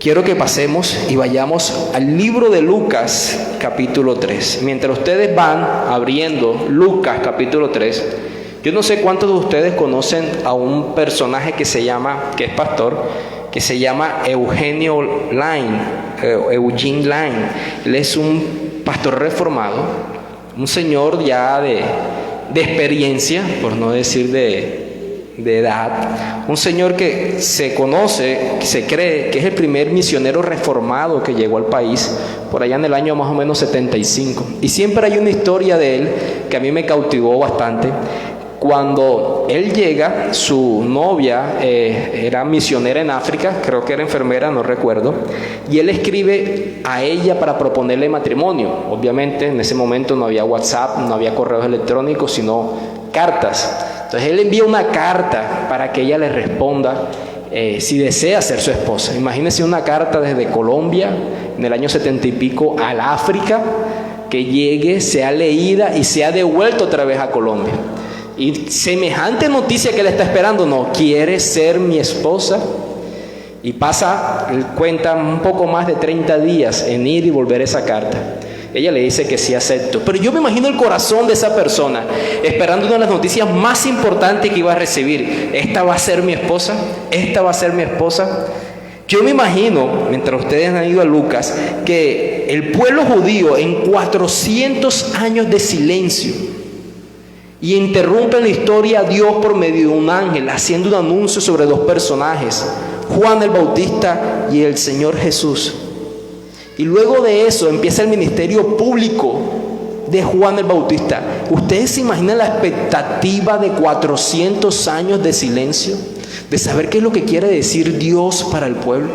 quiero que pasemos y vayamos al libro de Lucas, capítulo 3. Mientras ustedes van abriendo Lucas, capítulo 3, yo no sé cuántos de ustedes conocen a un personaje que es pastor, que se llama Eugene Line. Él es un pastor reformado, un señor ya de experiencia, por no decir de edad, un señor que se conoce, que se cree que es el primer misionero reformado que llegó al país por allá en el año más o menos 75. Y siempre hay una historia de él que a mí me cautivó bastante. Cuando él llega, su novia era misionera en África, creo que era enfermera, no recuerdo, y él escribe a ella para proponerle matrimonio. Obviamente en ese momento no había WhatsApp, no había correos electrónicos, sino cartas. Entonces él envía una carta para que ella le responda si desea ser su esposa. Imagínense una carta desde Colombia en el año 70 y pico al África, que llegue, sea leída y sea devuelta otra vez a Colombia. Y semejante noticia que le está esperando: no, ¿quiere ser mi esposa? Y pasa, él cuenta un poco más de 30 días en ir y volver esa carta. Ella le dice que sí, acepto. Pero yo me imagino el corazón de esa persona esperando una de las noticias más importantes que iba a recibir. ¿Esta va a ser mi esposa? ¿Esta va a ser mi esposa? Yo me imagino, mientras ustedes han ido a Lucas, que el pueblo judío, en 400 años de silencio, y interrumpe la historia a Dios por medio de un ángel, haciendo un anuncio sobre dos personajes, Juan el Bautista y el Señor Jesús. Y luego de eso empieza el ministerio público de Juan el Bautista. ¿Ustedes se imaginan la expectativa de 400 años de silencio? De saber qué es lo que quiere decir Dios para el pueblo.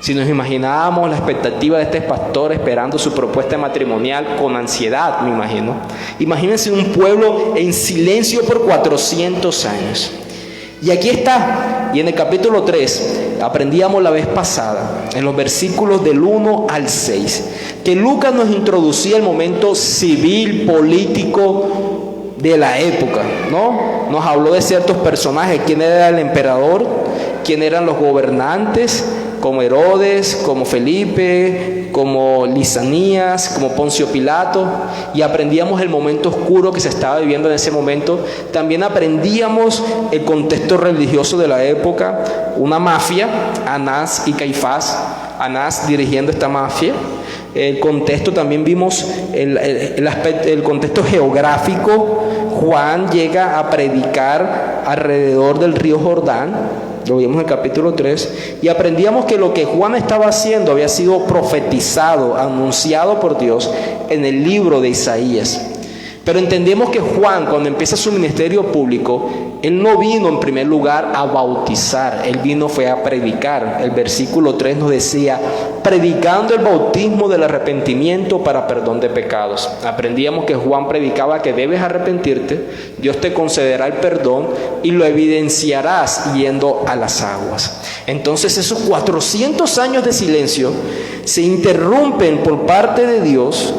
Si nos imaginábamos la expectativa de este pastor esperando su propuesta matrimonial con ansiedad, me imagino. Imagínense un pueblo en silencio por 400 años. Y aquí está, y en el capítulo 3, aprendíamos la vez pasada, en los versículos del 1 al 6, que Lucas nos introducía el momento civil, político de la época, ¿no? Nos habló de ciertos personajes: quién era el emperador, quién eran los gobernantes, como Herodes, como Felipe, como Lisanías, como Poncio Pilato, y aprendíamos el momento oscuro que se estaba viviendo en ese momento. También aprendíamos el contexto religioso de la época, una mafia, Anás y Caifás, Anás dirigiendo esta mafia. El contexto, también vimos el contexto geográfico. Juan llega a predicar alrededor del río Jordán, lo vimos en el capítulo 3, y aprendíamos que lo que Juan estaba haciendo había sido profetizado, anunciado por Dios en el libro de Isaías. Pero entendemos que Juan, cuando empieza su ministerio público, él no vino en primer lugar a bautizar, él fue a predicar. El versículo 3 nos decía: predicando el bautismo del arrepentimiento para perdón de pecados. Aprendíamos que Juan predicaba que debes arrepentirte, Dios te concederá el perdón y lo evidenciarás yendo a las aguas. Entonces esos 400 años de silencio se interrumpen por parte de Dios,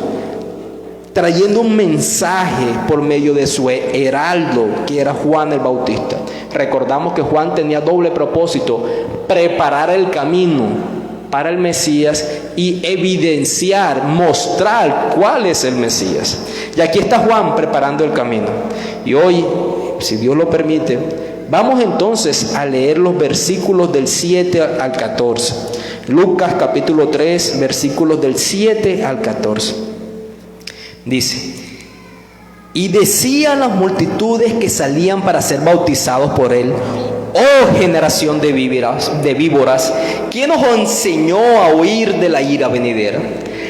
trayendo un mensaje por medio de su heraldo, que era Juan el Bautista. Recordamos que Juan tenía doble propósito: preparar el camino para el Mesías y evidenciar, mostrar cuál es el Mesías. Y aquí está Juan preparando el camino. Y hoy, si Dios lo permite, vamos entonces a leer los versículos del 7 al 14. Lucas capítulo 3, versículos del 7 al 14. Dice: y decían las multitudes que salían para ser bautizados por él: oh generación de víboras, ¿quién os enseñó a huir de la ira venidera?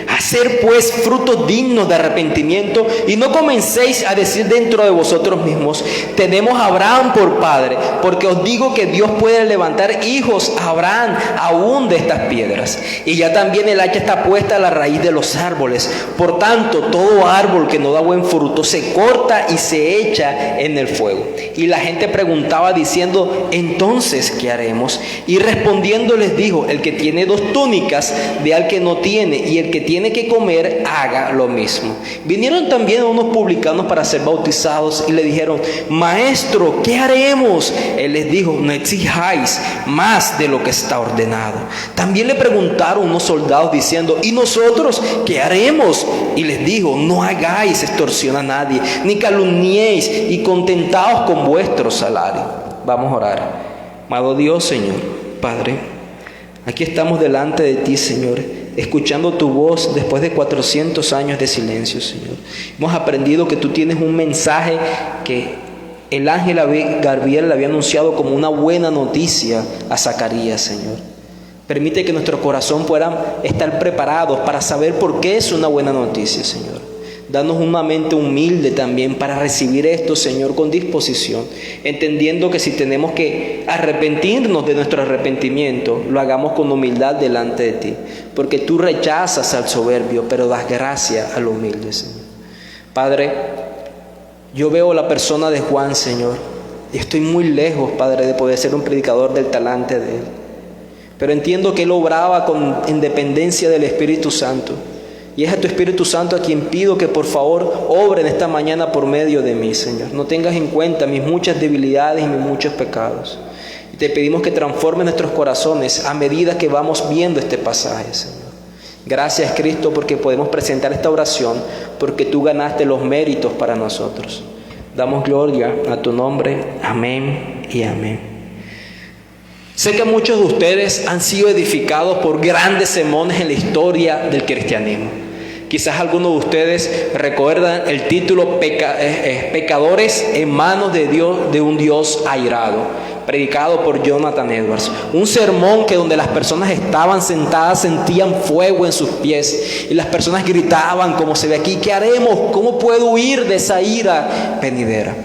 Haced pues frutos dignos de arrepentimiento, y no comencéis a decir dentro de vosotros mismos: tenemos a Abraham por padre, porque os digo que Dios puede levantar hijos a Abraham aún de estas piedras. Y ya también el hacha está puesta a la raíz de los árboles. Por tanto, todo árbol que no da buen fruto se corta y se echa en el fuego. Y la gente preguntaba diciendo: entonces, ¿qué haremos? Y respondiendo les dijo: el que tiene 2 túnicas, dé al que no tiene, y el que tiene tiene que comer, haga lo mismo. Vinieron también unos publicanos para ser bautizados y le dijeron: Maestro, ¿qué haremos? Él les dijo: no exijáis más de lo que está ordenado. También le preguntaron unos soldados diciendo: ¿y nosotros qué haremos? Y les dijo: no hagáis extorsión a nadie, ni calumniéis, y contentaos con vuestro salario. Vamos a orar. Amado Dios, Señor, Padre, aquí estamos delante de ti, Señor, escuchando tu voz después de 400 años de silencio, Señor. Hemos aprendido que tú tienes un mensaje que el ángel Gabriel le había anunciado como una buena noticia a Zacarías, Señor. Permite que nuestro corazón pueda estar preparados para saber por qué es una buena noticia, Señor. Danos una mente humilde también para recibir esto, Señor, con disposición, entendiendo que si tenemos que arrepentirnos de nuestro arrepentimiento, lo hagamos con humildad delante de ti, porque tú rechazas al soberbio, pero das gracia al humilde, Señor. Padre, yo veo la persona de Juan, Señor, y estoy muy lejos, Padre, de poder ser un predicador del talante de él, pero entiendo que él obraba en dependencia del Espíritu Santo. Y es a tu Espíritu Santo a quien pido que por favor obre en esta mañana por medio de mí, Señor. No tengas en cuenta mis muchas debilidades y mis muchos pecados. Y te pedimos que transforme nuestros corazones a medida que vamos viendo este pasaje, Señor. Gracias, Cristo, porque podemos presentar esta oración, porque tú ganaste los méritos para nosotros. Damos gloria a tu nombre. Amén y amén. Sé que muchos de ustedes han sido edificados por grandes sermones en la historia del cristianismo. Quizás algunos de ustedes recuerdan el título Pecadores en manos de Dios, de un Dios airado, predicado por Jonathan Edwards. Un sermón que donde las personas estaban sentadas sentían fuego en sus pies y las personas gritaban, como se ve aquí: ¿qué haremos? ¿Cómo puedo huir de esa ira venidera?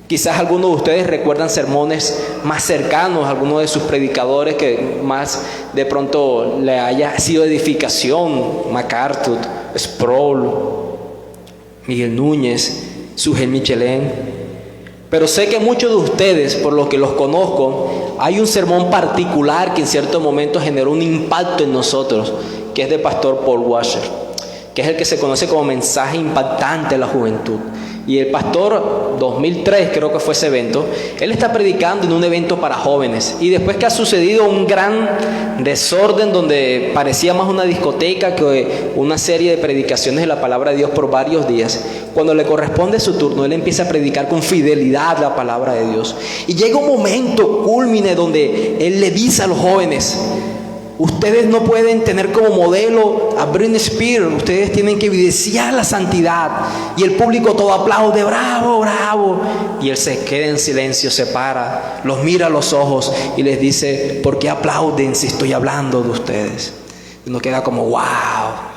Quizás algunos de ustedes recuerdan sermones más cercanos, algunos de sus predicadores que más de pronto le haya sido edificación: MacArthur, Sproul, Miguel Núñez, Sugel Michelin. Pero sé que muchos de ustedes, por lo que los conozco, hay un sermón particular que en cierto momento generó un impacto en nosotros, que es de pastor Paul Washer, que es el que se conoce como mensaje impactante a la juventud. Y el pastor, 2003 creo que fue ese evento, él está predicando en un evento para jóvenes. Y después que ha sucedido un gran desorden donde parecía más una discoteca que una serie de predicaciones de la palabra de Dios por varios días, cuando le corresponde su turno, él empieza a predicar con fidelidad la palabra de Dios. Y llega un momento cúlmine donde él le dice a los jóvenes: ustedes no pueden tener como modelo a Britney Spears, ustedes tienen que evidenciar la santidad. Y el público todo aplaude: bravo, bravo. Y él se queda en silencio, se para, los mira a los ojos y les dice: ¿por qué aplauden si estoy hablando de ustedes? Y uno queda como wow.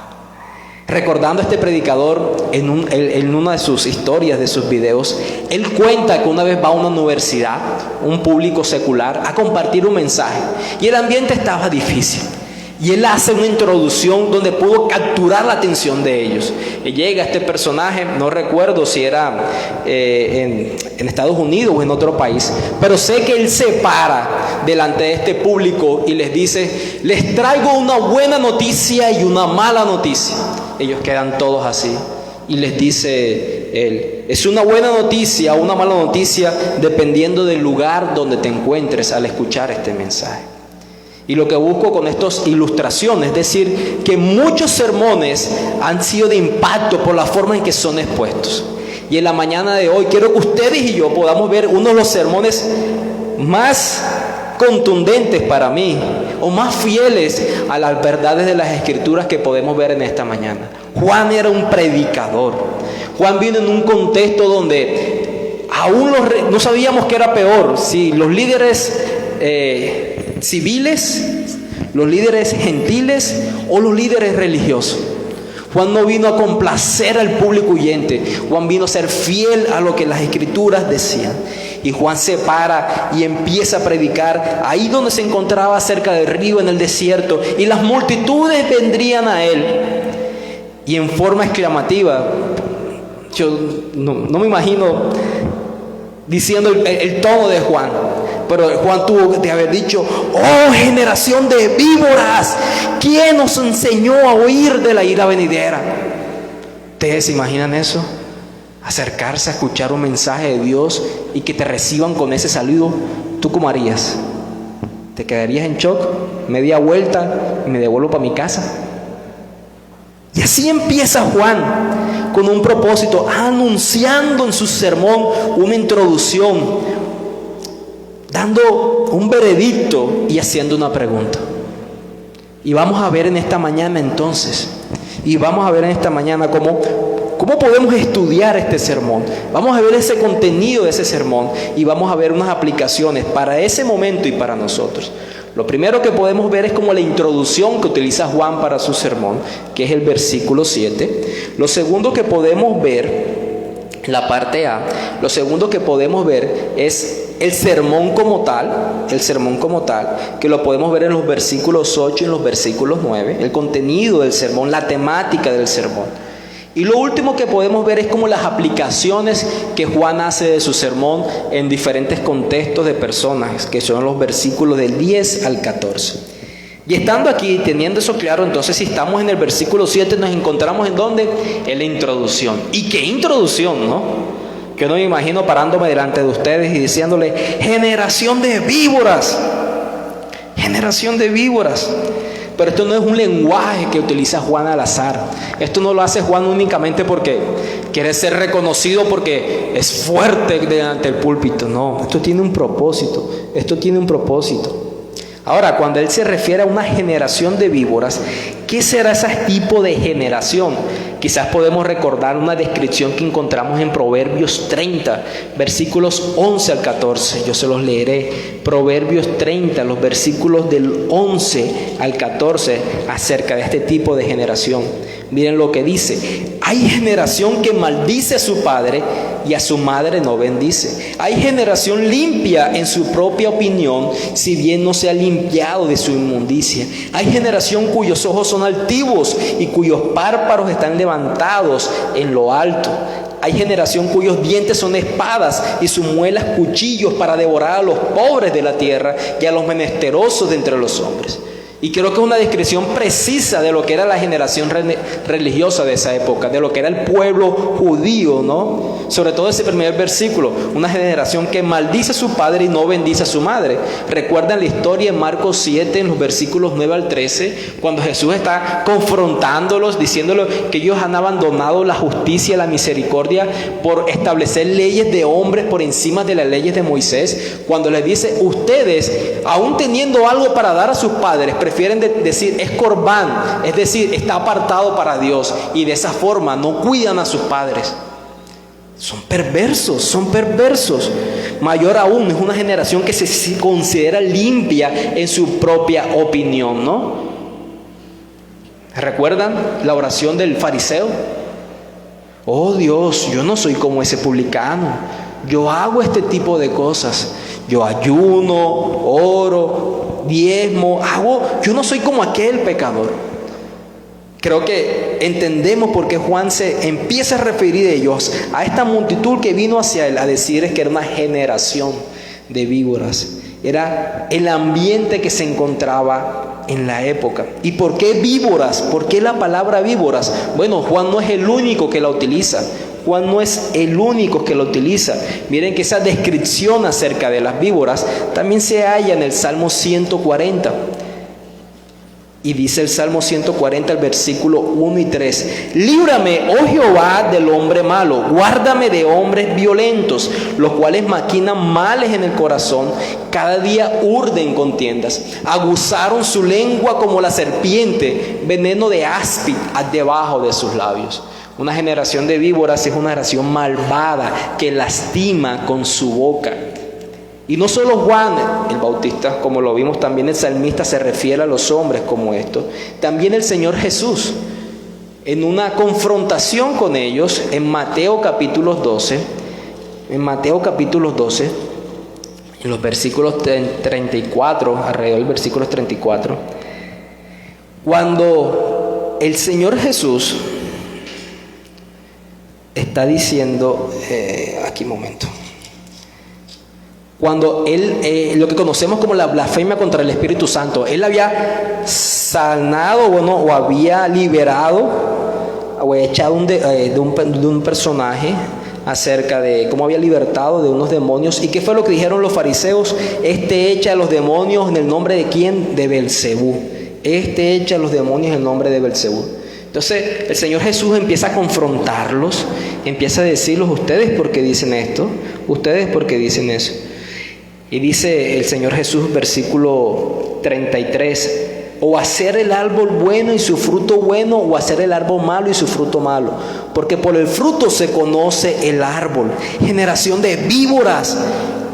Recordando a este predicador en una de sus historias, de sus videos, él cuenta que una vez va a una universidad, un público secular, a compartir un mensaje. Y el ambiente estaba difícil. Y él hace una introducción donde pudo capturar la atención de ellos. Y llega este personaje, no recuerdo si era en Estados Unidos o en otro país, pero sé que él se para delante de este público y les dice: les traigo una buena noticia y una mala noticia. Ellos quedan todos así. Y les dice él: es una buena noticia o una mala noticia dependiendo del lugar donde te encuentres al escuchar este mensaje. Y lo que busco con estas ilustraciones es decir que muchos sermones han sido de impacto por la forma en que son expuestos. Y en la mañana de hoy quiero que ustedes y yo podamos ver uno de los sermones más contundentes para mí, o más fieles a las verdades de las Escrituras que podemos ver en esta mañana. Juan era un predicador. Juan vino en un contexto donde aún no sabíamos qué era peor, si los líderes civiles, los líderes gentiles o los líderes religiosos. Juan no vino a complacer al público huyente. Juan vino a ser fiel a lo que las Escrituras decían. Y Juan se para y empieza a predicar ahí donde se encontraba, cerca del río, en el desierto. Y las multitudes vendrían a él. Y en forma exclamativa, yo no me imagino diciendo el tono de Juan: Pero Juan tuvo que haber dicho: oh generación de víboras, ¿quién nos enseñó a huir de la ira venidera? ¿Ustedes se imaginan eso? Acercarse a escuchar un mensaje de Dios y que te reciban con ese saludo. ¿Tú cómo harías? ¿Te quedarías en shock? ¿Media vuelta y me devuelvo para mi casa? Y así empieza Juan, con un propósito, anunciando en su sermón una introducción, dando un veredicto y haciendo una pregunta. Y vamos a ver en esta mañana entonces, cómo podemos estudiar este sermón. Vamos a ver ese contenido de ese sermón y vamos a ver unas aplicaciones para ese momento y para nosotros. Lo primero que podemos ver es como la introducción que utiliza Juan para su sermón, que es el versículo 7. Lo segundo que podemos ver, la parte A, lo segundo que podemos ver es el sermón como tal, que lo podemos ver en los versículos 8 y en los versículos 9, el contenido del sermón, la temática del sermón. Y lo último que podemos ver es como las aplicaciones que Juan hace de su sermón en diferentes contextos de personas, que son los versículos del 10 al 14. Y estando aquí, teniendo eso claro, entonces si estamos en el versículo 7, nos encontramos en ¿dónde? En la introducción. ¿Y qué introducción, no? Que no me imagino parándome delante de ustedes y diciéndole: generación de víboras, generación de víboras. Pero esto no es un lenguaje que utiliza Juan al azar. Esto no lo hace Juan únicamente porque quiere ser reconocido, porque es fuerte delante del púlpito. No, esto tiene un propósito. Ahora, cuando él se refiere a una generación de víboras, ¿qué será ese tipo de generación? Quizás podemos recordar una descripción que encontramos en Proverbios 30, versículos 11 al 14. Yo se los leeré. Proverbios 30, los versículos del 11 al 14, acerca de este tipo de generación. Miren lo que dice: hay generación que maldice a su padre y a su madre no bendice. Hay generación limpia en su propia opinión, si bien no se ha limpiado de su inmundicia. Hay generación cuyos ojos son altivos y cuyos párpados están levantados en lo alto. Hay generación cuyos dientes son espadas y sus muelas cuchillos para devorar a los pobres de la tierra y a los menesterosos de entre los hombres. Y creo que es una descripción precisa de lo que era la generación religiosa de esa época, de lo que era el pueblo judío, ¿no? Sobre todo ese primer versículo, una generación que maldice a su padre y no bendice a su madre. ¿Recuerdan la historia en Marcos 7, en los versículos 9 al 13, cuando Jesús está confrontándolos, diciéndoles que ellos han abandonado la justicia y la misericordia por establecer leyes de hombres por encima de las leyes de Moisés? Cuando les dice: ustedes, aún teniendo algo para dar a sus padres, prefieren decir es corbán, es decir, está apartado para Dios, y de esa forma no cuidan a sus padres. Son perversos. Mayor aún, es una generación que se considera limpia en su propia opinión, ¿no? ¿Recuerdan la oración del fariseo? Oh Dios, yo no soy como ese publicano. Yo hago este tipo de cosas. Yo ayuno, oro, diezmo, yo no soy como aquel pecador. Creo que entendemos por qué Juan se empieza a referir a ellos, a esta multitud que vino hacia él, a decirles que era una generación de víboras. Era el ambiente que se encontraba en la época. ¿Y por qué víboras? ¿Por qué la palabra víboras? Bueno, Juan no es el único que la utiliza. Miren que esa descripción acerca de las víboras también se halla en el Salmo 140. Y dice el Salmo 140, el versículo 1 y 3: líbrame, oh Jehová, del hombre malo, guárdame de hombres violentos, los cuales maquinan males en el corazón, cada día urden contiendas, aguzaron su lengua como la serpiente, veneno de áspid debajo de sus labios. Una generación de víboras es una generación malvada que lastima con su boca. Y no solo Juan el Bautista, como lo vimos también el salmista se refiere a los hombres como esto. También el Señor Jesús, en una confrontación con ellos, en Mateo capítulo 12, en los versículos 34, alrededor del versículo 34, cuando el Señor Jesús está diciendo, aquí un momento. cuando él, lo que conocemos como la blasfemia contra el Espíritu Santo, él había sanado, bueno, o había liberado o echado de un personaje acerca de cómo había libertado de unos demonios. ¿Y qué fue lo que dijeron los fariseos? Este echa a los demonios en el nombre de ¿quién? De Belcebú. Este echa a los demonios en el nombre de Belcebú. Entonces el Señor Jesús empieza a confrontarlos, empieza a decirles: ustedes por qué dicen esto, ustedes por qué dicen eso. Y dice el Señor Jesús, versículo 33: o hacer el árbol bueno y su fruto bueno, o hacer el árbol malo y su fruto malo, porque por el fruto se conoce el árbol. Generación de víboras,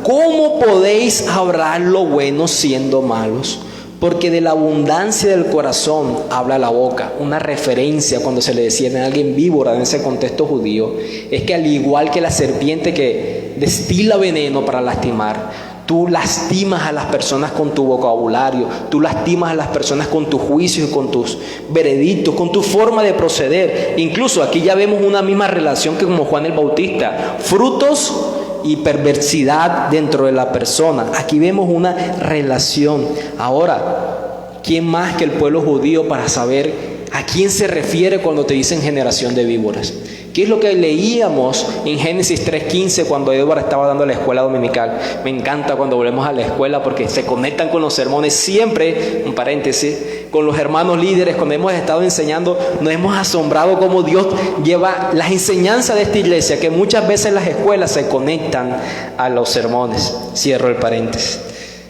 ¿cómo podéis hablar lo bueno siendo malos? Porque de la abundancia del corazón habla la boca. Una referencia cuando se le decía a alguien víbora en ese contexto judío, es que al igual que la serpiente que destila veneno para lastimar, tú lastimas a las personas con tu vocabulario, tú lastimas a las personas con tus juicios y con tus veredictos, con tu forma de proceder. Incluso aquí ya vemos una misma relación que como Juan el Bautista: frutos y perversidad dentro de la persona. Aquí vemos una relación. Ahora, ¿quién más que el pueblo judío para saber a quién se refiere cuando te dicen generación de víboras? ¿Qué es lo que leíamos en Génesis 3:15 cuando Edward estaba dando la escuela dominical? Me encanta cuando volvemos a la escuela porque se conectan con los sermones. Siempre, un paréntesis, con los hermanos líderes, cuando hemos estado enseñando, nos hemos asombrado cómo Dios lleva las enseñanzas de esta iglesia, que muchas veces las escuelas se conectan a los sermones. Cierro el paréntesis,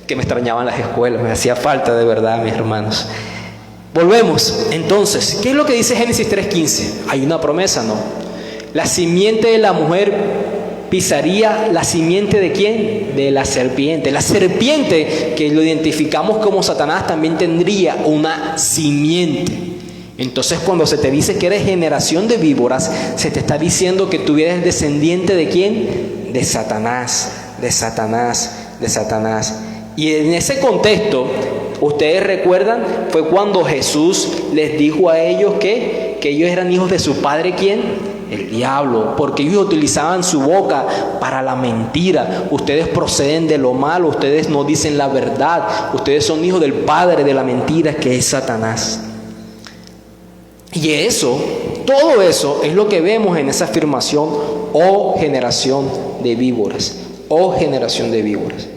que me extrañaban las escuelas, me hacía falta de verdad, mis hermanos. Volvemos, entonces, ¿qué es lo que dice Génesis 3:15? Hay una promesa, ¿no? La simiente de la mujer pisaría la simiente ¿de quién? De la serpiente. La serpiente, que lo identificamos como Satanás, también tendría una simiente. Entonces, cuando se te dice que eres generación de víboras, se te está diciendo que tú eres descendiente ¿de quién? De Satanás, de Satanás, de Satanás. Y en ese contexto, ustedes recuerdan, fue cuando Jesús les dijo a ellos que ellos eran hijos de su padre, ¿quién? El diablo, porque ellos utilizaban su boca para la mentira. Ustedes proceden de lo malo, ustedes no dicen la verdad, ustedes son hijos del padre de la mentira, que es Satanás. Y eso, todo eso es lo que vemos en esa afirmación: oh generación de víboras, oh generación de víboras.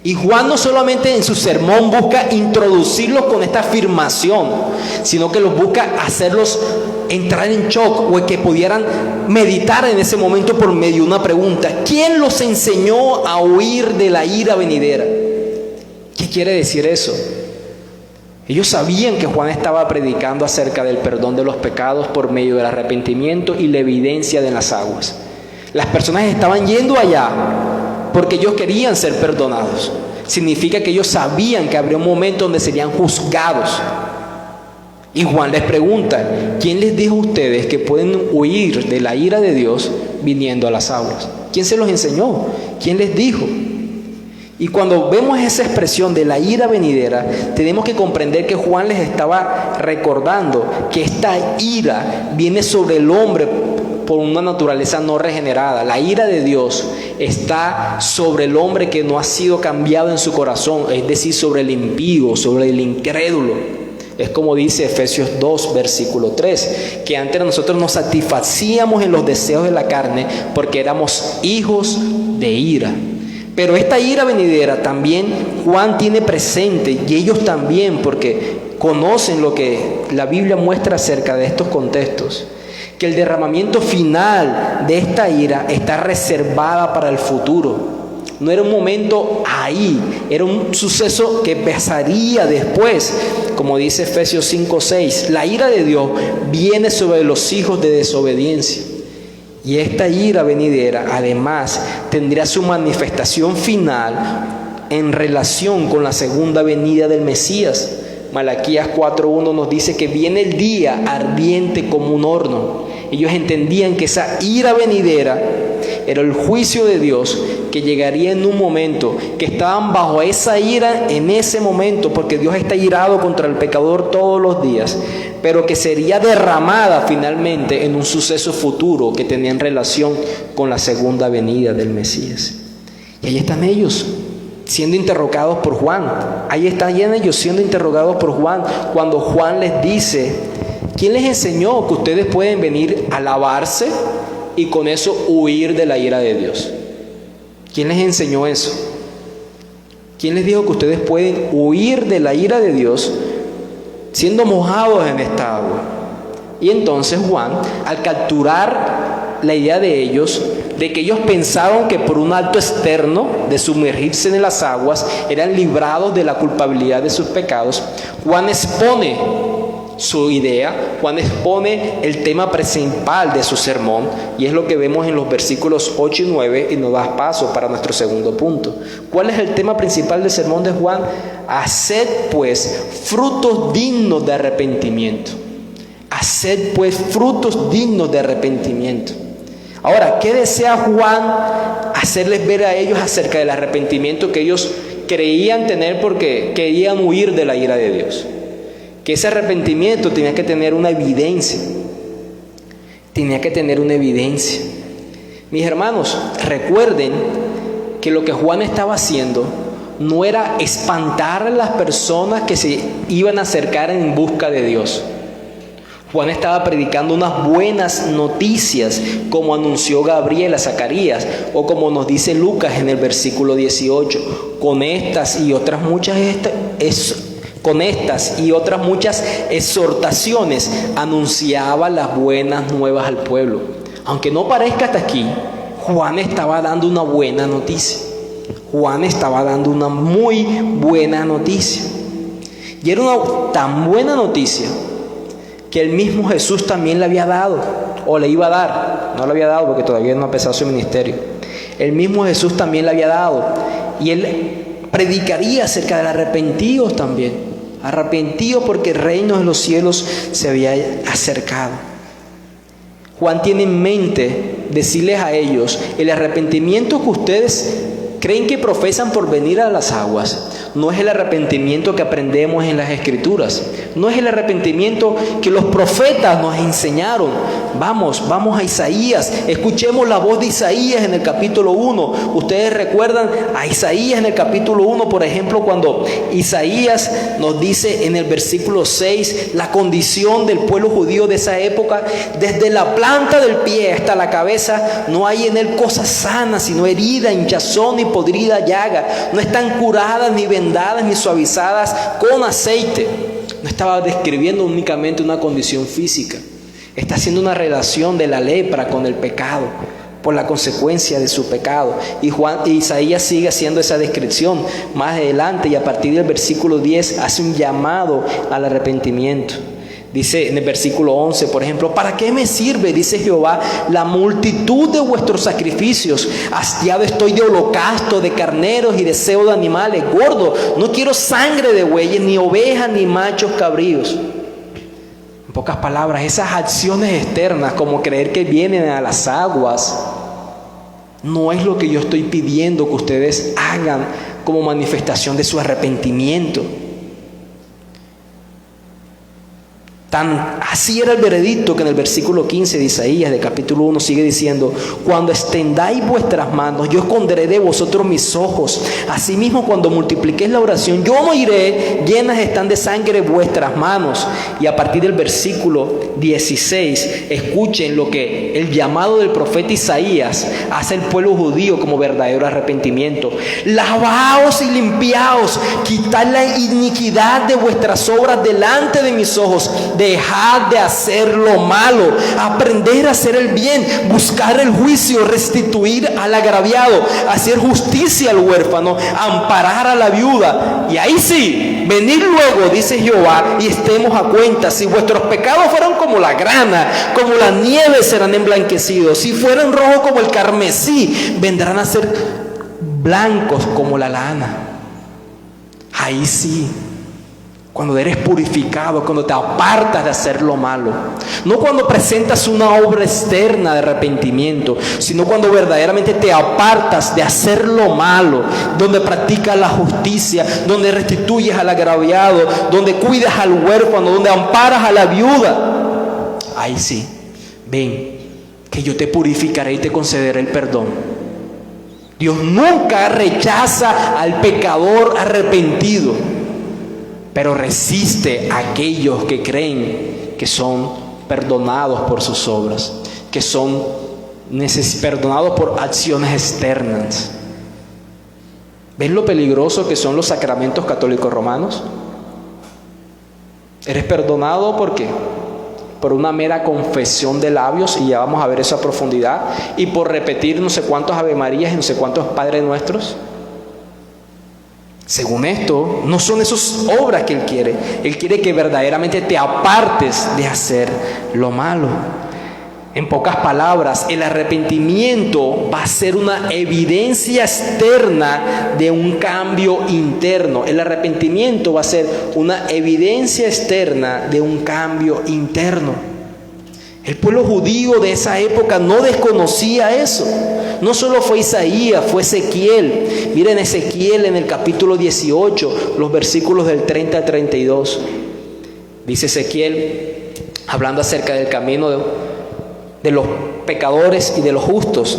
Y Juan no solamente en su sermón busca introducirlos con esta afirmación, sino que los busca hacerlos entrar en shock, o que pudieran meditar en ese momento por medio de una pregunta: ¿quién los enseñó a huir de la ira venidera? ¿Qué quiere decir eso? Ellos sabían que Juan estaba predicando acerca del perdón de los pecados por medio del arrepentimiento y la evidencia de las aguas. Las personas estaban yendo allá porque ellos querían ser perdonados. Significa que ellos sabían que habría un momento donde serían juzgados. Y Juan les pregunta: ¿quién les dijo a ustedes que pueden huir de la ira de Dios viniendo a las aguas? ¿Quién se los enseñó? ¿Quién les dijo? Y cuando vemos esa expresión de la ira venidera, tenemos que comprender que Juan les estaba recordando que esta ira viene sobre el hombre por una naturaleza no regenerada. La ira de Dios está sobre el hombre que no ha sido cambiado en su corazón, es decir, sobre el impío, sobre el incrédulo. Es como dice Efesios 2, versículo 3, que antes nosotros nos satisfacíamos en los deseos de la carne porque éramos hijos de ira. Pero esta ira venidera también Juan tiene presente, y ellos también, porque conocen lo que la Biblia muestra acerca de estos contextos, que el derramamiento final de esta ira está reservada para el futuro. No era un momento ahí, era un suceso que pasaría después. Como dice Efesios 5:6, la ira de Dios viene sobre los hijos de desobediencia. Y esta ira venidera, además, tendría su manifestación final en relación con la segunda venida del Mesías. Malaquías 4:1 nos dice que viene el día ardiente como un horno. Ellos entendían que esa ira venidera era el juicio de Dios que llegaría en un momento, que estaban bajo esa ira en ese momento, porque Dios está irado contra el pecador todos los días, pero que sería derramada finalmente en un suceso futuro que tenía en relación con la segunda venida del Mesías. Y ahí están ellos, siendo interrogados por Juan. Ahí están ellos siendo interrogados por Juan, cuando Juan les dice: ¿quién les enseñó que ustedes pueden venir a lavarse y con eso huir de la ira de Dios? ¿Quién les enseñó eso? ¿Quién les dijo que ustedes pueden huir de la ira de Dios siendo mojados en esta agua? Y entonces Juan, al capturar la idea de ellos, de que ellos pensaron que por un acto externo de sumergirse en las aguas eran librados de la culpabilidad de sus pecados, Juan expone su idea, Juan expone el tema principal de su sermón, y es lo que vemos en los versículos 8 y 9, y nos da paso para nuestro segundo punto. ¿Cuál es el tema principal del sermón de Juan? Haced pues frutos dignos de arrepentimiento. Haced pues frutos dignos de arrepentimiento. Ahora, ¿qué desea Juan hacerles ver a ellos acerca del arrepentimiento que ellos creían tener porque querían huir de la ira de Dios? Que ese arrepentimiento tenía que tener una evidencia. Tenía que tener una evidencia. Mis hermanos, recuerden que lo que Juan estaba haciendo no era espantar a las personas que se iban a acercar en busca de Dios. Juan estaba predicando unas buenas noticias, como anunció Gabriel a Zacarías, o como nos dice Lucas en el versículo 18. Con estas y otras muchas exhortaciones anunciaba las buenas nuevas al pueblo. Aunque no parezca hasta aquí, Juan estaba dando una buena noticia. Juan estaba dando una muy buena noticia. Y era una tan buena noticia que el mismo Jesús también le había dado, o le iba a dar. No le había dado porque todavía no ha empezado su ministerio. El mismo Jesús también le había dado, y él predicaría acerca del arrepentidos también. Arrepentidos porque el reino de los cielos se había acercado. Juan tiene en mente decirles a ellos: el arrepentimiento que ustedes creen que profesan por venir a las aguas no es el arrepentimiento que aprendemos en las Escrituras. No es el arrepentimiento que los profetas nos enseñaron. Vamos a Isaías. Escuchemos la voz de Isaías en el capítulo 1. Ustedes recuerdan a Isaías en el capítulo 1, por ejemplo, cuando Isaías nos dice en el versículo 6 la condición del pueblo judío de esa época: desde la planta del pie hasta la cabeza no hay en él cosa sana, sino herida, hinchazón y podrida llaga. No están curadas, ni vendadas, ni suavizadas con aceite. No estaba describiendo únicamente una condición física. Está haciendo una relación de la lepra con el pecado, por la consecuencia de su pecado. Y Isaías sigue haciendo esa descripción más adelante, y a partir del versículo 10 hace un llamado al arrepentimiento. Dice en el versículo 11, por ejemplo: ¿para qué me sirve, dice Jehová, la multitud de vuestros sacrificios? Hastiado estoy de holocausto, de carneros y deseo de animales gordos. No quiero sangre de bueyes, ni ovejas, ni machos cabríos. En pocas palabras, esas acciones externas, como creer que vienen a las aguas, no es lo que yo estoy pidiendo que ustedes hagan como manifestación de su arrepentimiento. Así era el veredicto que en el versículo 15 de Isaías, de capítulo 1, sigue diciendo: cuando extendáis vuestras manos, yo esconderé de vosotros mis ojos. Asimismo, cuando multipliquéis la oración, yo no iré, llenas están de sangre vuestras manos. Y a partir del versículo 16, escuchen lo que el llamado del profeta Isaías hace al pueblo judío como verdadero arrepentimiento: lavaos y limpiaos, quitad la iniquidad de vuestras obras delante de mis ojos. Dejad de hacer lo malo, aprender a hacer el bien, buscar el juicio, restituir al agraviado, hacer justicia al huérfano, amparar a la viuda. Y ahí sí, venid luego, dice Jehová, y estemos a cuenta. Si vuestros pecados fueran como la grana, como la nieve serán emblanquecidos. Si fueran rojos como el carmesí, vendrán a ser blancos como la lana. Ahí sí, cuando eres purificado, cuando te apartas de hacer lo malo. No cuando presentas una obra externa de arrepentimiento, sino cuando verdaderamente te apartas de hacer lo malo, donde practicas la justicia, donde restituyes al agraviado, donde cuidas al huérfano, donde amparas a la viuda. Ahí sí, ven, que yo te purificaré y te concederé el perdón. Dios nunca rechaza al pecador arrepentido, pero resiste a aquellos que creen que son perdonados por sus obras, que son perdonados por acciones externas. ¿Ves lo peligroso que son los sacramentos católicos romanos? Eres perdonado porque por una mera confesión de labios, y ya vamos a ver eso a profundidad, y por repetir no sé cuántos Ave Marías y no sé cuántos Padres Nuestros. Según esto, no son esas obras que Él quiere. Él quiere que verdaderamente te apartes de hacer lo malo. En pocas palabras, el arrepentimiento va a ser una evidencia externa de un cambio interno. El arrepentimiento va a ser una evidencia externa de un cambio interno. El pueblo judío de esa época no desconocía eso. No solo fue Isaías, fue Ezequiel. Miren Ezequiel en el capítulo 18, los versículos del 30 al 32. Dice Ezequiel, hablando acerca del camino de los pecadores y de los justos: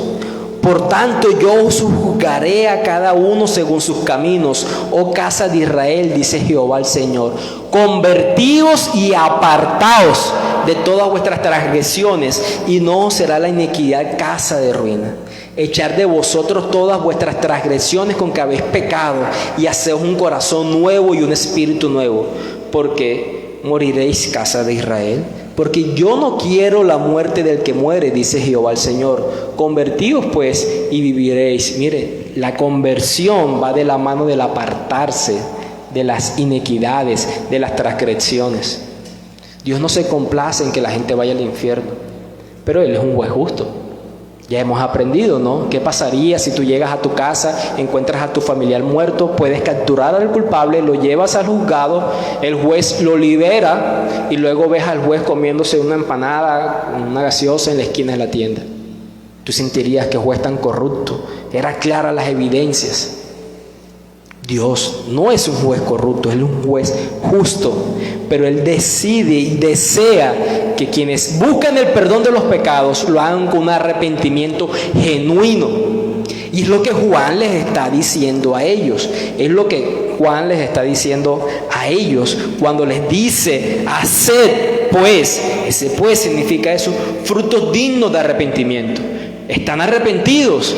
por tanto yo os juzgaré a cada uno según sus caminos, oh casa de Israel, dice Jehová el Señor. Convertíos y apartaos de todas vuestras transgresiones, y no os será la iniquidad casa de ruina. Echad de vosotros todas vuestras transgresiones con que habéis pecado, y haceos un corazón nuevo y un espíritu nuevo, porque moriréis, casa de Israel. Porque yo no quiero la muerte del que muere, dice Jehová el Señor. Convertíos pues y viviréis. Mire, la conversión va de la mano del apartarse de las iniquidades, de las transgresiones. Dios no se complace en que la gente vaya al infierno, pero Él es un juez justo. Ya hemos aprendido, ¿no? ¿Qué pasaría si tú llegas a tu casa, encuentras a tu familiar muerto? Puedes capturar al culpable, lo llevas al juzgado, el juez lo libera y luego ves al juez comiéndose una empanada, una gaseosa en la esquina de la tienda. Tú sentirías que juez tan corrupto. Eran claras las evidencias. Dios no es un juez corrupto, Él es un juez justo, pero Él decide y desea que quienes buscan el perdón de los pecados lo hagan con un arrepentimiento genuino. Y es lo que Juan les está diciendo a ellos. Es lo que Juan les está diciendo a ellos cuando les dice: haced pues. Ese pues significa eso, frutos dignos de arrepentimiento. ¿Están arrepentidos?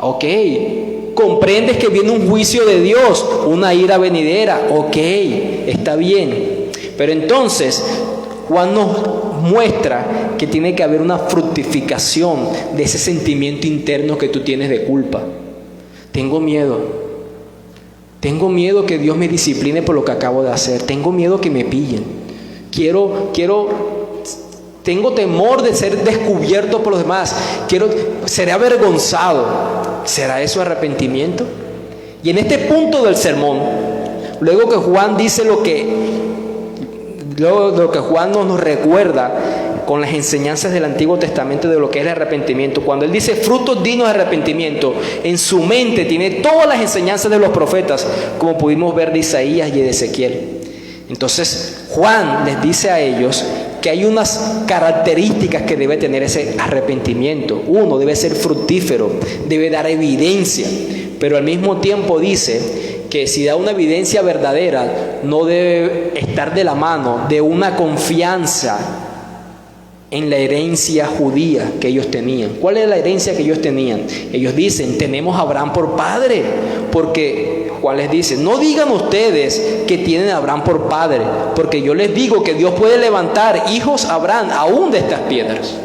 Ok. ¿Comprendes que viene un juicio de Dios, una ira venidera? Ok, está bien. Pero entonces Juan nos muestra que tiene que haber una fructificación de ese sentimiento interno que tú tienes de culpa. Tengo miedo que Dios me discipline por lo que acabo de hacer. Tengo miedo que me pillen. Tengo temor de ser descubierto por los demás. Seré avergonzado. ¿Será eso arrepentimiento? Y en este punto del sermón, luego que Juan dice lo que Juan nos recuerda con las enseñanzas del Antiguo Testamento de lo que es el arrepentimiento, cuando él dice frutos dignos de arrepentimiento, en su mente tiene todas las enseñanzas de los profetas, como pudimos ver de Isaías y de Ezequiel. Entonces Juan les dice a ellos que hay unas características que debe tener ese arrepentimiento. Uno, debe ser fructífero, debe dar evidencia, pero al mismo tiempo dice que si da una evidencia verdadera, no debe estar de la mano de una confianza en la herencia judía que ellos tenían. ¿Cuál es la herencia que ellos tenían? Ellos dicen: tenemos a Abraham por padre, porque Juan les dice: no digan ustedes que tienen a Abraham por padre, porque yo les digo que Dios puede levantar hijos a Abraham aún de estas piedras.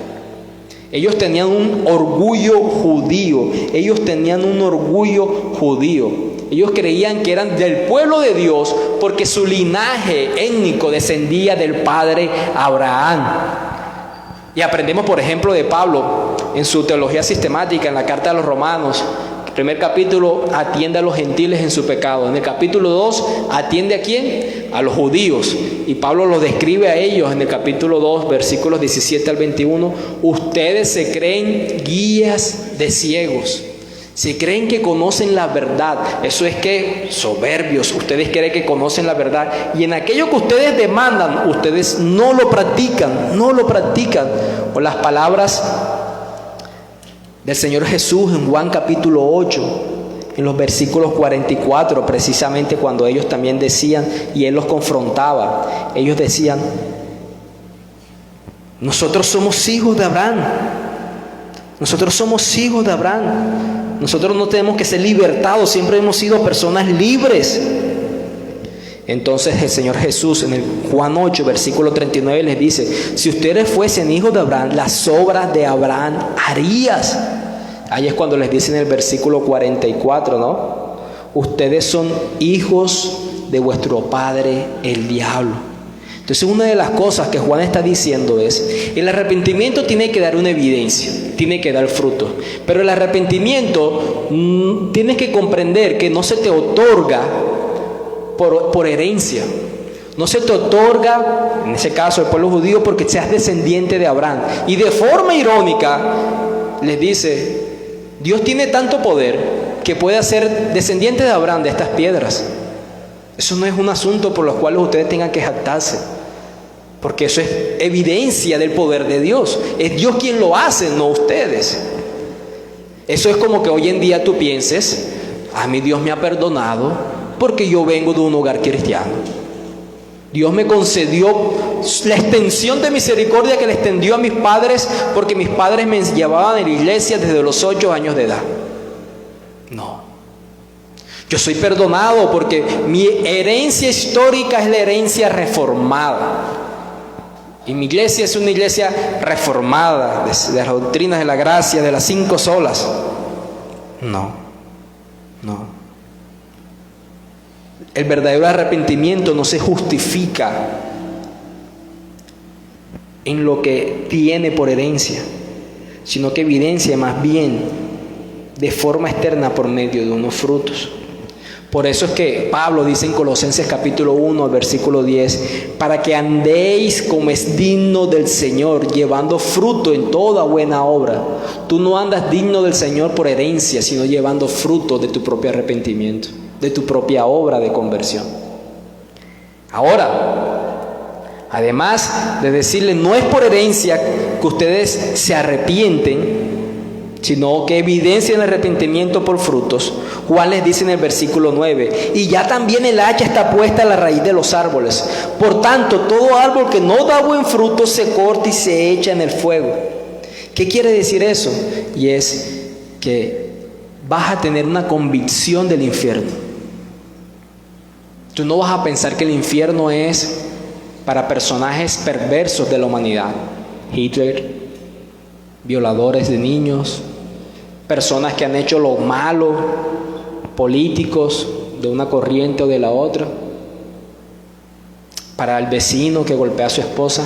Ellos tenían un orgullo judío. Ellos creían que eran del pueblo de Dios porque su linaje étnico descendía del padre Abraham. Y aprendemos, por ejemplo, de Pablo en su teología sistemática, en la carta a los Romanos. El primer capítulo atiende a los gentiles en su pecado. En el capítulo 2 atiende ¿a quién? A los judíos. Y Pablo los describe a ellos en el capítulo 2, versículos 17 al 21. Ustedes se creen guías de ciegos. Se creen que conocen la verdad. Eso es que soberbios. Ustedes creen que conocen la verdad. Y en aquello que ustedes demandan, ustedes no lo practican. O las palabras del Señor Jesús en Juan capítulo 8, en los versículos 44, precisamente cuando ellos también decían, y Él los confrontaba, ellos decían: nosotros somos hijos de Abraham, nosotros somos hijos de Abraham, nosotros no tenemos que ser libertados, siempre hemos sido personas libres. Entonces el Señor Jesús en el Juan 8, versículo 39 les dice: si ustedes fuesen hijos de Abraham, las obras de Abraham harías. Ahí es cuando les dice en el versículo 44, ¿no? Ustedes son hijos de vuestro padre el diablo. Entonces una de las cosas que Juan está diciendo es: el arrepentimiento tiene que dar una evidencia, tiene que dar fruto. Pero el arrepentimiento tienes que comprender que no se te otorga por herencia. No se te otorga, en ese caso el pueblo judío, porque seas descendiente de Abraham. Y de forma irónica les dice: Dios tiene tanto poder que puede hacer descendiente de Abraham de estas piedras. Eso no es un asunto por los cuales ustedes tengan que jactarse, porque eso es evidencia del poder de Dios. Es Dios quien lo hace, no ustedes. Eso es como que hoy en día tú pienses: a mí Dios me ha perdonado porque yo vengo de un hogar cristiano. Dios me concedió la extensión de misericordia que le extendió a mis padres porque mis padres me llevaban a la iglesia desde los 8 años de edad. No. Yo soy perdonado porque mi herencia histórica es la herencia reformada. Y mi iglesia es una iglesia reformada, de las doctrinas de la gracia, de las 5 solas. No. El verdadero arrepentimiento no se justifica en lo que tiene por herencia, sino que evidencia más bien de forma externa por medio de unos frutos. Por eso es que Pablo dice en Colosenses capítulo 1, versículo 10, para que andéis como es digno del Señor, llevando fruto en toda buena obra. Tú no andas digno del Señor por herencia, sino llevando fruto de tu propio arrepentimiento, de tu propia obra de conversión. Ahora, además de decirle, no es por herencia que ustedes se arrepienten, sino que evidencian el arrepentimiento por frutos. Juan les dice en el versículo 9, y ya también el hacha está puesta a la raíz de los árboles. Por tanto, todo árbol que no da buen fruto se corta y se echa en el fuego. ¿Qué quiere decir eso? Y es que vas a tener una convicción del infierno. Tú no vas a pensar que el infierno es para personajes perversos de la humanidad. Hitler, violadores de niños, personas que han hecho lo malo, políticos de una corriente o de la otra, para el vecino que golpea a su esposa.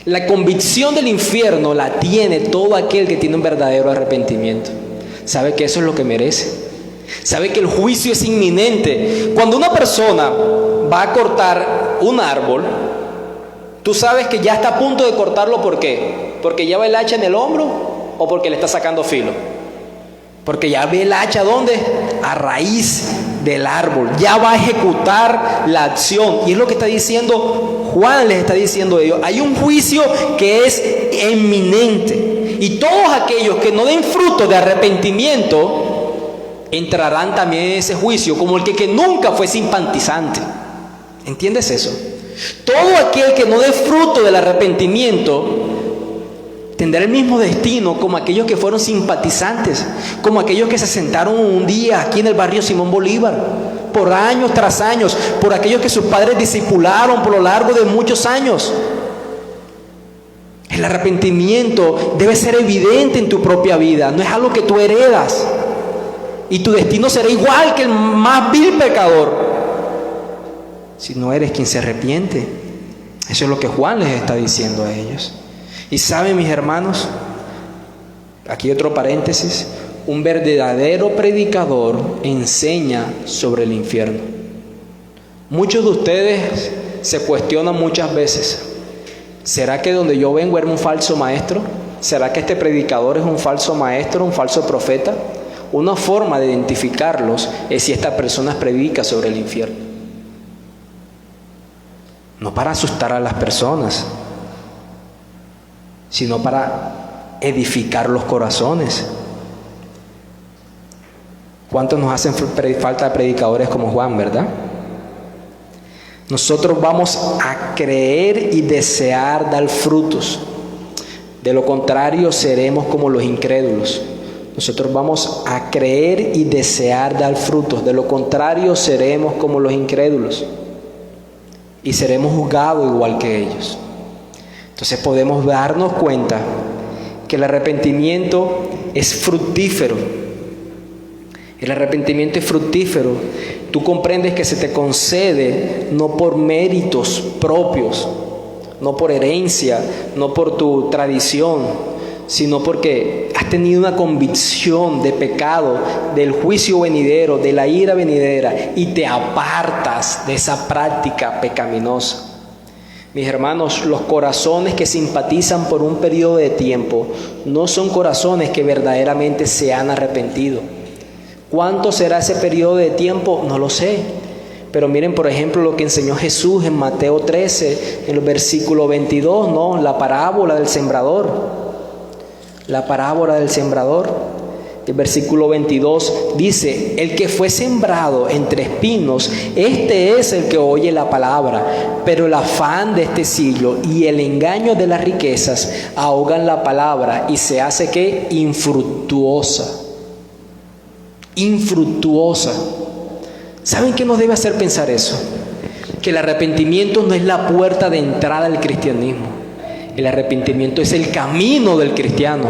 La convicción del infierno la tiene todo aquel que tiene un verdadero arrepentimiento. Sabe que eso es lo que merece. Sabe que el juicio es inminente. Cuando una persona va a cortar un árbol, tú sabes que ya está a punto de cortarlo. ¿Por qué? ¿Porque lleva el hacha en el hombro o porque le está sacando filo? Porque ya ve el hacha, ¿dónde? A raíz del árbol. Ya va a ejecutar la acción. Y es lo que está diciendo Juan, les está diciendo a ellos. Hay un juicio que es inminente. Y todos aquellos que no den fruto de arrepentimiento entrarán también en ese juicio, como el que nunca fue simpatizante. ¿Entiendes eso? Todo aquel que no dé fruto del arrepentimiento tendrá el mismo destino como aquellos que fueron simpatizantes, como aquellos que se sentaron un día aquí en el barrio Simón Bolívar, por años tras años, por aquellos que sus padres discipularon por lo largo de muchos años. El arrepentimiento debe ser evidente en tu propia vida, no es algo que tú heredas. Y tu destino será igual que el más vil pecador si no eres quien se arrepiente. Eso es lo que Juan les está diciendo a ellos. Y saben, mis hermanos, aquí otro paréntesis, un verdadero predicador enseña sobre el infierno. Muchos de ustedes se cuestionan muchas veces: ¿será que donde yo vengo era un falso maestro? ¿Será que este predicador es un falso maestro, un falso profeta? Una forma de identificarlos es si esta persona predica sobre el infierno. No para asustar a las personas, sino para edificar los corazones. ¿Cuántos nos hacen falta predicadores como Juan, verdad? Nosotros vamos a creer y desear dar frutos. De lo contrario, seremos como los incrédulos. Nosotros vamos a creer y desear dar frutos. De lo contrario, seremos como los incrédulos. Y seremos juzgados igual que ellos. Entonces podemos darnos cuenta que el arrepentimiento es fructífero. El arrepentimiento es fructífero. Tú comprendes que se te concede no por méritos propios, no por herencia, no por tu tradición, sino porque has tenido una convicción de pecado, del juicio venidero, de la ira venidera, y te apartas de esa práctica pecaminosa. Mis hermanos, los corazones que simpatizan por un periodo de tiempo no son corazones que verdaderamente se han arrepentido. ¿Cuánto será ese periodo de tiempo? No lo sé. Pero miren, por ejemplo, lo que enseñó Jesús en Mateo 13, en el versículo 22, ¿no? La parábola del sembrador. La parábola del sembrador. El versículo 22 dice: el que fue sembrado entre espinos, este es el que oye la palabra, pero el afán de este siglo y el engaño de las riquezas ahogan la palabra y se hace ¿qué? Infructuosa. Infructuosa. ¿Saben qué nos debe hacer pensar eso? Que el arrepentimiento no es la puerta de entrada al cristianismo. El arrepentimiento es el camino del cristiano.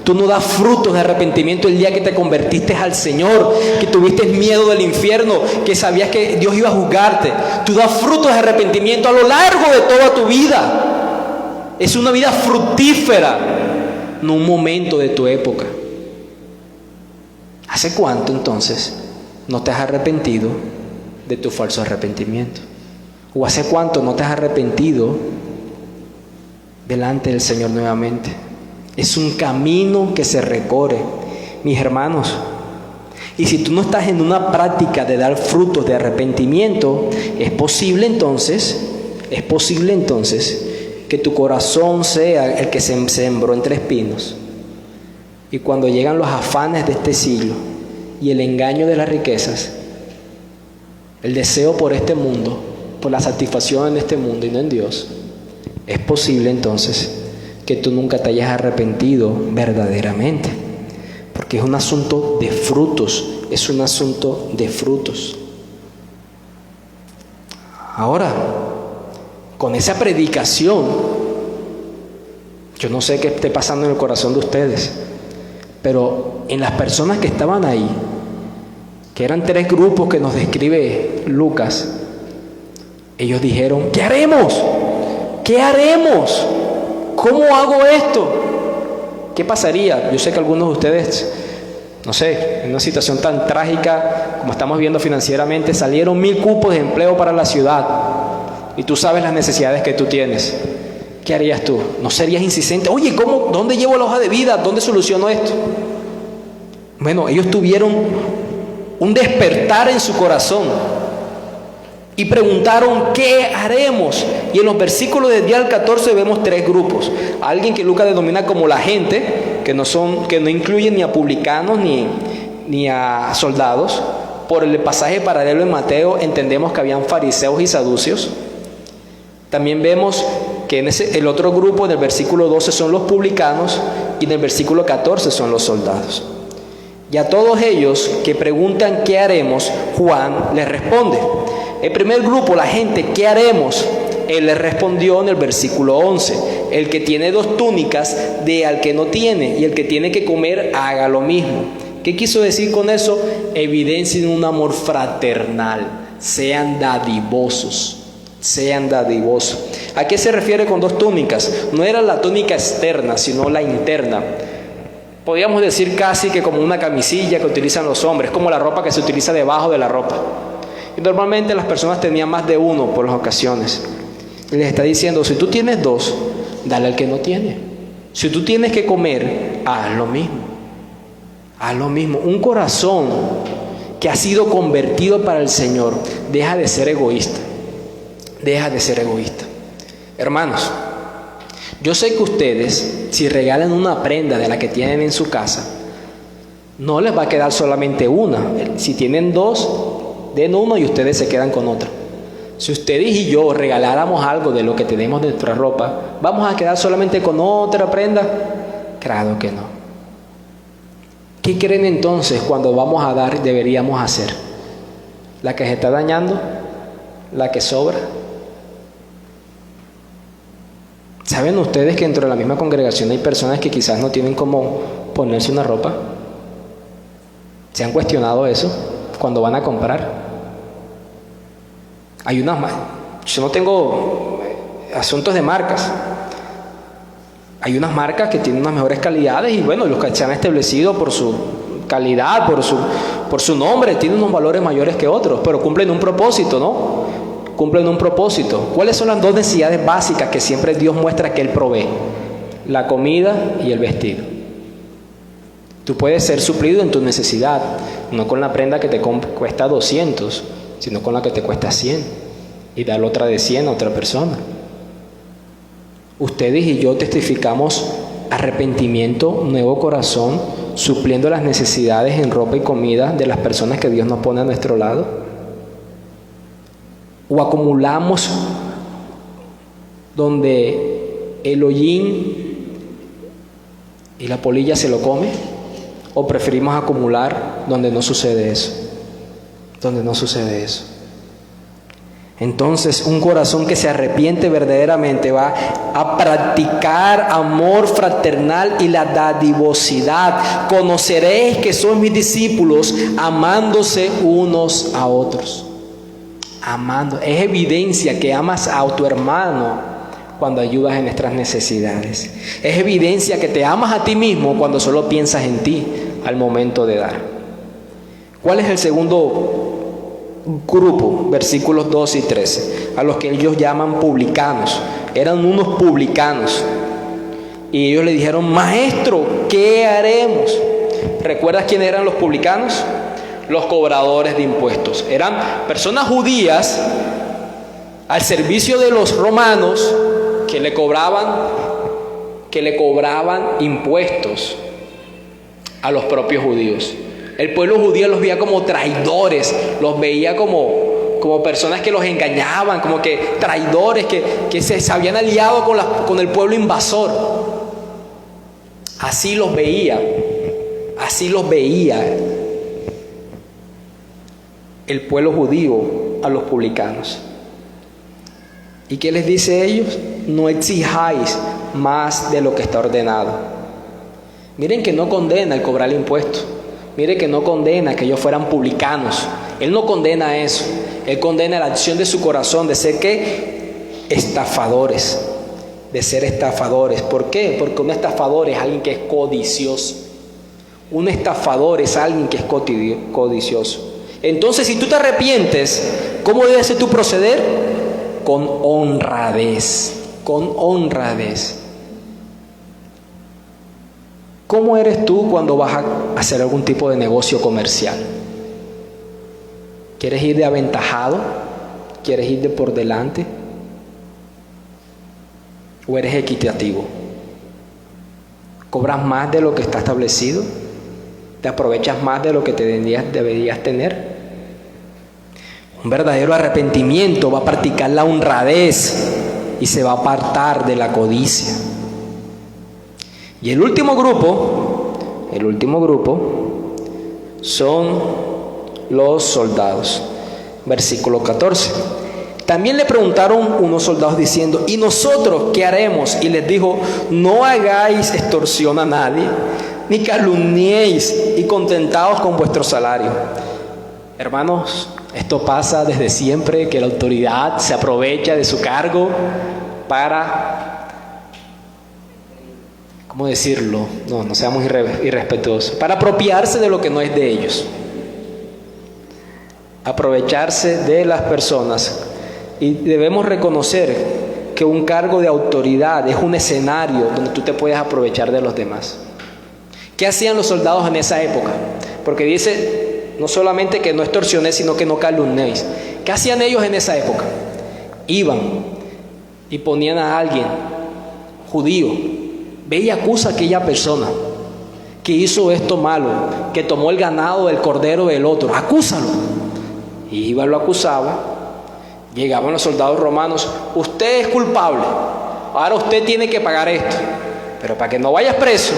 Tú no das frutos de arrepentimiento el día que te convertiste al Señor, que tuviste miedo del infierno, que sabías que Dios iba a juzgarte. Tú das frutos de arrepentimiento a lo largo de toda tu vida. Es una vida fructífera, no un momento de tu época. ¿Hace cuánto entonces no te has arrepentido de tu falso arrepentimiento? ¿O hace cuánto no te has arrepentido delante del Señor nuevamente? Es un camino que se recorre, mis hermanos. Y si tú no estás en una práctica de dar frutos de arrepentimiento, es posible entonces que tu corazón sea el que se sembró entre espinos. Y cuando llegan los afanes de este siglo y el engaño de las riquezas, el deseo por este mundo, por la satisfacción en este mundo y no en Dios, es posible entonces que tú nunca te hayas arrepentido verdaderamente, porque es un asunto de frutos, es un asunto de frutos. Ahora, con esa predicación, yo no sé qué esté pasando en el corazón de ustedes, pero en las personas que estaban ahí, que eran 3 grupos que nos describe Lucas, ellos dijeron: ¿qué haremos? ¿Qué haremos? ¿Cómo hago esto? ¿Qué pasaría? Yo sé que algunos de ustedes, no sé, en una situación tan trágica como estamos viendo financieramente, salieron 1000 cupos de empleo para la ciudad y tú sabes las necesidades que tú tienes. ¿Qué harías tú? ¿No serías insistente? Oye, ¿cómo? ¿Dónde llevo la hoja de vida? ¿Dónde soluciono esto? Bueno, ellos tuvieron un despertar en su corazón y preguntaron: ¿qué haremos? Y en los versículos del 10 al 14 vemos 3 grupos. Alguien que Lucas denomina como la gente, que no incluye ni a publicanos ni a soldados. Por el pasaje paralelo en Mateo entendemos que habían fariseos y saduceos. También vemos que el otro grupo, en el versículo 12, son los publicanos y en el versículo 14 son los soldados. Y a todos ellos que preguntan ¿qué haremos?, Juan les responde. El primer grupo, la gente, ¿qué haremos? Él les respondió en el versículo 11: el que tiene 2 túnicas, dé al que no tiene, y el que tiene que comer, haga lo mismo. ¿Qué quiso decir con eso? Evidencien un amor fraternal, sean dadivosos. Sean dadivosos. ¿A qué se refiere con 2 túnicas? No era la túnica externa, sino la interna. Podríamos decir casi que como una camisilla que utilizan los hombres, como la ropa que se utiliza debajo de la ropa. Y normalmente las personas tenían más de uno por las ocasiones. Y les está diciendo: si tú tienes 2, dale al que no tiene. Si tú tienes que comer, haz lo mismo. Haz lo mismo. Un corazón que ha sido convertido para el Señor deja de ser egoísta. Deja de ser egoísta. Hermanos, yo sé que ustedes, si regalan una prenda de la que tienen en su casa, No les va a quedar solamente una. Si tienen dos, den uno y ustedes se quedan con otra. Si ustedes y yo regaláramos algo de lo que tenemos de nuestra ropa, ¿vamos a quedar solamente con otra prenda? Claro que no. ¿Qué creen entonces cuando vamos a dar deberíamos hacer? ¿La que se está dañando? ¿La que sobra? ¿Saben ustedes que dentro de la misma congregación hay personas que quizás no tienen cómo ponerse una ropa? ¿Se han cuestionado eso cuando van a comprar? Hay unas, yo no tengo asuntos de marcas. Hay unas marcas que tienen unas mejores calidades y bueno, los que se han establecido por su calidad, por su nombre, tienen unos valores mayores que otros, pero cumplen un propósito, ¿no? Cumplen un propósito. ¿Cuáles son las dos necesidades básicas que siempre Dios muestra que Él provee? La comida y el vestido. Tú puedes ser suplido en tu necesidad, no con la prenda que te cuesta 200, sino con la que te cuesta 100 y dar otra de 100 a otra persona. Ustedes y yo testificamos arrepentimiento, nuevo corazón, supliendo las necesidades en ropa y comida de las personas que Dios nos pone a nuestro lado. O acumulamos donde el hollín y la polilla se lo come, o preferimos acumular donde no sucede eso. Donde no sucede eso. Entonces, un corazón que se arrepiente verdaderamente va a practicar amor fraternal y la dadivosidad. Conoceréis que son mis discípulos amándose unos a otros. Amando. Es evidencia que amas a tu hermano cuando ayudas en nuestras necesidades. Es evidencia que te amas a ti mismo cuando solo piensas en ti al momento de dar. ¿Cuál es el segundo grupo? Versículos 12 y 13. A los que ellos llaman publicanos. Eran unos publicanos. Y ellos le dijeron: Maestro, ¿qué haremos? ¿Recuerdas quiénes eran los publicanos? Los cobradores de impuestos. Eran personas judías al servicio de los romanos que le cobraban impuestos a los propios judíos. El pueblo judío los veía como traidores, los veía como personas que los engañaban, como que traidores que se habían aliado con el pueblo invasor. Así los veía el pueblo judío a los publicanos. ¿Y qué les dice a ellos? No exijáis más de lo que está ordenado. Miren que no condena el cobrar impuestos. Mire que no condena que ellos fueran publicanos. Él no condena eso. Él condena la acción de su corazón de ser ¿qué? Estafadores. De ser estafadores. ¿Por qué? Porque un estafador es alguien que es codicioso. Un estafador es alguien que es codicioso. Entonces, si tú te arrepientes, ¿cómo debe ser tu proceder? Con honradez. Con honradez. ¿Cómo eres tú cuando vas a hacer algún tipo de negocio comercial? ¿Quieres ir de aventajado? ¿Quieres ir de por delante? ¿O eres equitativo? ¿Cobras más de lo que está establecido? ¿Te aprovechas más de lo que deberías tener? Un verdadero arrepentimiento va a practicar la honradez y se va a apartar de la codicia. Y el último grupo son los soldados. Versículo 14. También le preguntaron unos soldados diciendo: ¿y nosotros qué haremos? Y les dijo: no hagáis extorsión a nadie, ni calumniéis, y contentaos con vuestro salario. Hermanos, esto pasa desde siempre, que la autoridad se aprovecha de su cargo para, ¿cómo decirlo? No seamos irrespetuosos. Para apropiarse de lo que no es de ellos. Aprovecharse de las personas. Y debemos reconocer que un cargo de autoridad es un escenario donde tú te puedes aprovechar de los demás. ¿Qué hacían los soldados en esa época? Porque dice, no solamente que no extorsionéis, sino que no calumnéis. ¿Qué hacían ellos en esa época? Iban y ponían a alguien judío, ve y acusa a aquella persona. que hizo esto malo, que tomó el ganado del cordero del otro, acúsalo. Y iba, lo acusaba. Llegaban los soldados romanos, usted es culpable, ahora usted tiene que pagar esto, pero para que no vayas preso,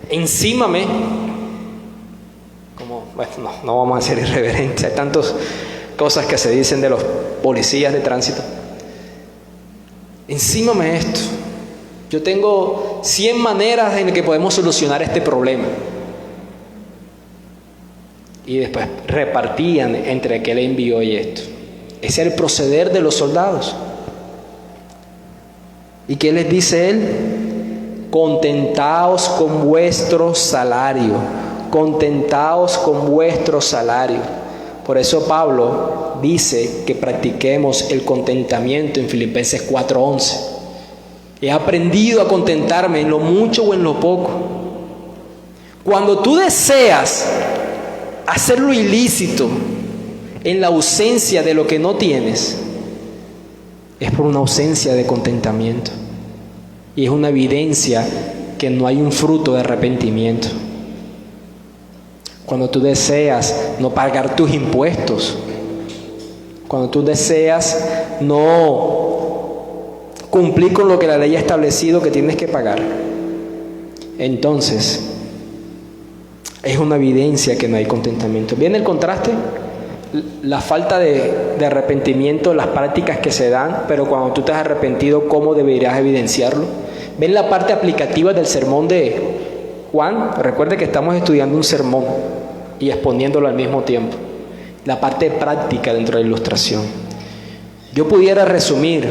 encímame. Como, bueno, no vamos a ser irreverentes, hay tantas cosas que se dicen de los policías de tránsito. Encímame esto. Yo tengo 100 maneras en que podemos solucionar este problema. Y después repartían entre el que le envió y esto. Ese es el proceder de los soldados. ¿Y qué les dice él? Contentaos con vuestro salario. Contentaos con vuestro salario. Por eso Pablo dice que practiquemos el contentamiento en Filipenses 4:11. He aprendido a contentarme en lo mucho o en lo poco. Cuando tú deseas hacer lo ilícito en la ausencia de lo que no tienes, es por una ausencia de contentamiento. Y es una evidencia que no hay un fruto de arrepentimiento. Cuando tú deseas no pagar tus impuestos, cuando tú deseas no cumplir con lo que la ley ha establecido que tienes que pagar, entonces es una evidencia que no hay contentamiento. ¿Viene el contraste? La falta de arrepentimiento, las prácticas que se dan, pero cuando tú te has arrepentido, ¿cómo deberías evidenciarlo? ¿Ven la parte aplicativa del sermón de Juan? Recuerde que estamos estudiando un sermón y exponiéndolo al mismo tiempo. La parte práctica dentro de la ilustración. Yo pudiera resumir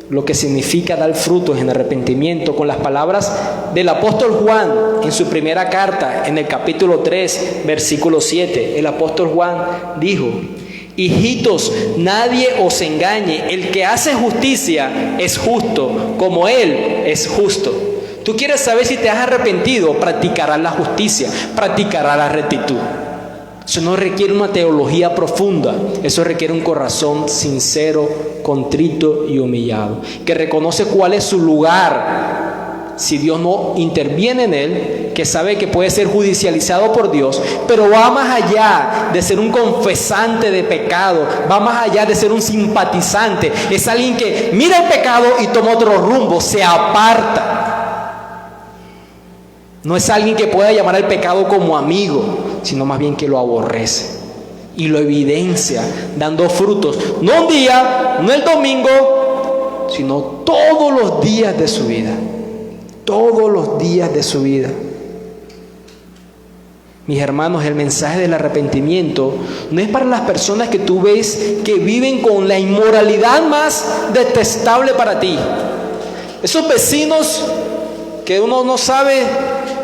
lo que significa dar frutos en arrepentimiento con las palabras del apóstol Juan en su primera carta, en el capítulo 3, versículo 7. El apóstol Juan dijo: hijitos, nadie os engañe, el que hace justicia es justo, como él es justo. Tú quieres saber si te has arrepentido, practicarás la justicia, practicarás la rectitud. Eso no requiere una teología profunda, eso requiere un corazón sincero, contrito y humillado, que reconoce cuál es su lugar si Dios no interviene en él, que sabe que puede ser judicializado por Dios, pero va más allá de ser un confesante de pecado, va más allá de ser un simpatizante. Es alguien que mira el pecado y toma otro rumbo, se aparta. No es alguien que pueda llamar al pecado como amigo, sino más bien que lo aborrece y lo evidencia dando frutos, no un día, no el domingo, sino todos los días de su vida. Todos los días de su vida. Mis hermanos, el mensaje del arrepentimiento no es para las personas que tú ves que viven con la inmoralidad más detestable para ti. Esos vecinos que uno no sabe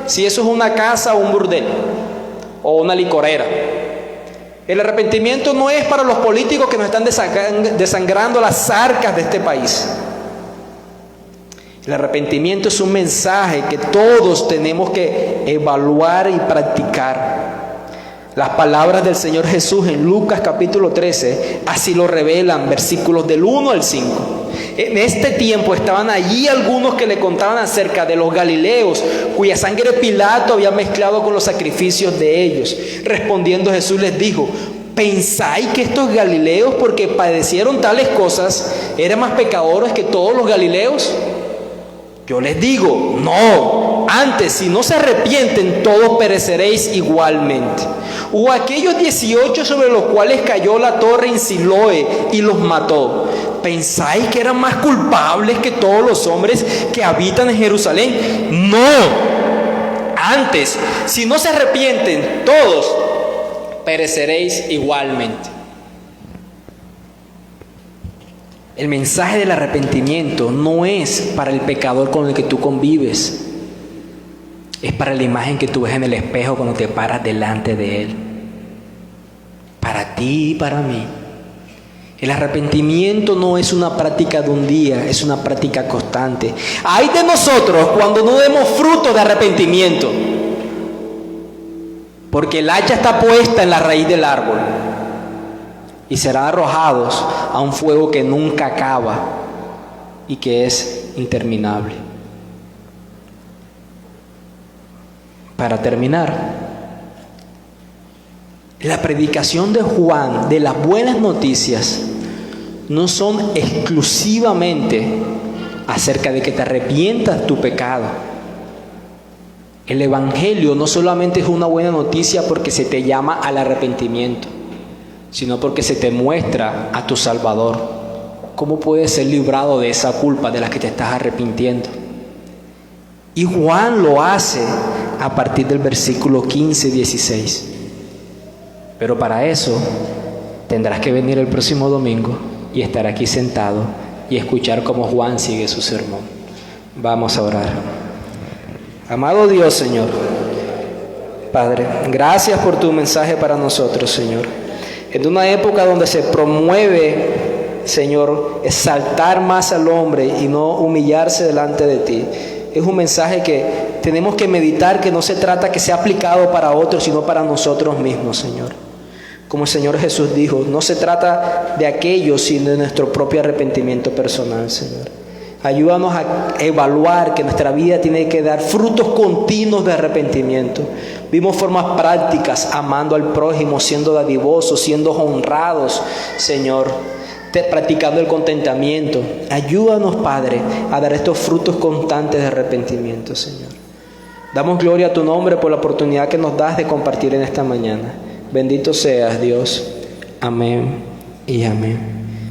si eso es una casa o un burdel o una licorera. El arrepentimiento no es para los políticos que nos están desangrando las arcas de este país. El arrepentimiento es un mensaje que todos tenemos que evaluar y practicar. Las palabras del Señor Jesús en Lucas capítulo 13 así lo revelan, versículos del 1 al 5. En este tiempo estaban allí algunos que le contaban acerca de los galileos, cuya sangre Pilato había mezclado con los sacrificios de ellos. Respondiendo Jesús les dijo: ¿pensáis que estos galileos, porque padecieron tales cosas, eran más pecadores que todos los galileos? Yo les digo, no, antes, si no se arrepienten, todos pereceréis igualmente. O aquellos 18 sobre los cuales cayó la torre en Siloé y los mató, ¿pensáis que eran más culpables que todos los hombres que habitan en Jerusalén? No, antes, si no se arrepienten, todos pereceréis igualmente. El mensaje del arrepentimiento no es para el pecador con el que tú convives. Es para la imagen que tú ves en el espejo cuando te paras delante de él. Para ti y para mí. El arrepentimiento no es una práctica de un día, es una práctica constante. Ay de nosotros cuando no demos fruto de arrepentimiento. Porque el hacha está puesta en la raíz del árbol. Y serán arrojados a un fuego que nunca acaba y que es interminable. Para terminar, la predicación de Juan de las buenas noticias no son exclusivamente acerca de que te arrepientas tu pecado. El Evangelio no solamente es una buena noticia porque se te llama al arrepentimiento, sino porque se te muestra a tu Salvador. ¿Cómo puedes ser librado de esa culpa de la que te estás arrepintiendo? Y Juan lo hace a partir del versículo 15 y 16. Pero para eso tendrás que venir el próximo domingo y estar aquí sentado y escuchar cómo Juan sigue su sermón. Vamos a orar. Amado Dios, Señor, Padre, gracias por tu mensaje para nosotros, Señor. En una época donde se promueve, Señor, exaltar más al hombre y no humillarse delante de ti, es un mensaje que tenemos que meditar, que no se trata que sea aplicado para otros, sino para nosotros mismos, Señor. Como el Señor Jesús dijo, no se trata de aquello, sino de nuestro propio arrepentimiento personal, Señor. Ayúdanos a evaluar que nuestra vida tiene que dar frutos continuos de arrepentimiento. Vimos formas prácticas, amando al prójimo, siendo dadivosos, siendo honrados, Señor, practicando el contentamiento. Ayúdanos, Padre, a dar estos frutos constantes de arrepentimiento, Señor. Damos gloria a tu nombre por la oportunidad que nos das de compartir en esta mañana. Bendito seas, Dios. Amén y amén.